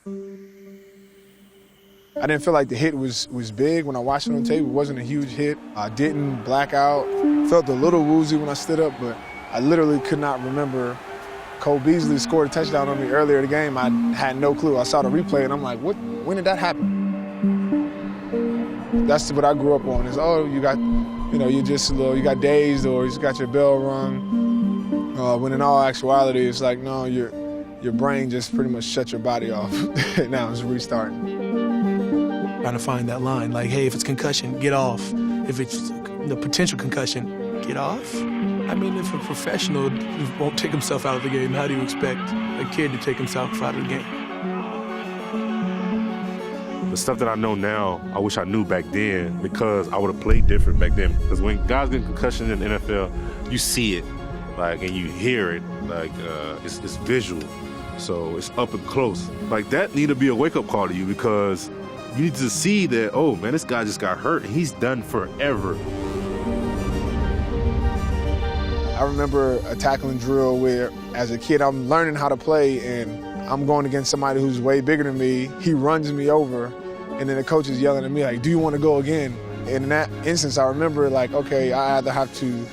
I didn't feel like the hit was big when I watched it on tape. It wasn't a huge hit. I didn't black out. Felt a little woozy when I stood up, but I literally could not remember. Cole Beasley scored a touchdown on me earlier in the game. I had no clue. I saw the replay and I'm like, what? When did that happen? That's what I grew up on is, oh, you got, you're just you got dazed or you just got your bell rung. When in all actuality, it's like, no, your brain just pretty much shut your body off. Now it's restarting. Trying to find that line, like, hey, if it's concussion, get off. If it's the potential concussion, get off. I mean, if a professional won't take himself out of the game, how do you expect a kid to take himself out of the game? The stuff that I know now, I wish I knew back then because I would have played different back then. Because when guys get concussions in the NFL, you see it, and you hear it, it's visual. So it's up and close. That need to be a wake-up call to you because you need to see that, oh, man, this guy just got hurt and he's done forever. I remember a tackling drill where, as a kid, I'm learning how to play and I'm going against somebody who's way bigger than me. He runs me over, and then the coach is yelling at me, like, do you want to go again? And in that instance, I remember, okay, I either have to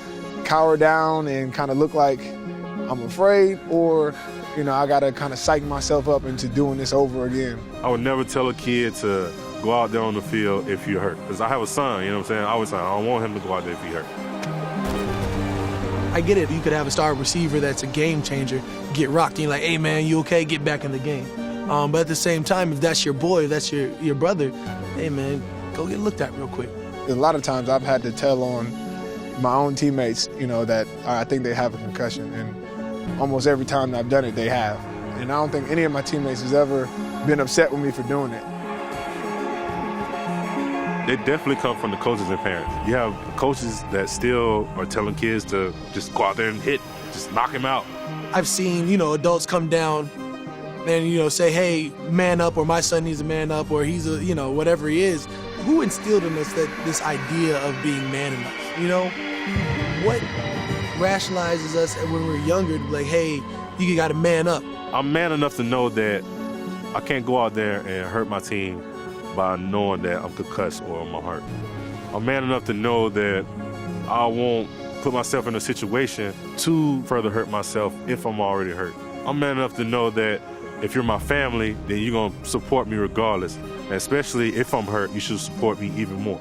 cower down and kind of look like I'm afraid, or, I got to kind of psych myself up into doing this over again. I would never tell a kid to go out there on the field if you're hurt. Because I have a son, I always say, I don't want him to go out there if he's hurt. I get it. You could have a star receiver that's a game changer, get rocked, and you're like, hey, man, you okay? Get back in the game. But at the same time, if that's your boy, if that's your brother, hey, man, go get looked at real quick. A lot of times I've had to tell on my own teammates, that I think they have a concussion. And almost every time I've done it, they have. And I don't think any of my teammates has ever been upset with me for doing it. They definitely come from the coaches and parents. You have coaches that still are telling kids to just go out there and hit, just knock him out. I've seen, adults come down and, say, hey, man up, or my son needs to man up, or he's whatever he is. Who instilled in us this idea of being man enough? What rationalizes us when we're younger to be like, hey, you got to man up? I'm man enough to know that I can't go out there and hurt my team by knowing that I'm concussed or I'm hurt. I'm man enough to know that I won't put myself in a situation to further hurt myself if I'm already hurt. I'm man enough to know that if you're my family, then you're going to support me regardless. And especially if I'm hurt, you should support me even more.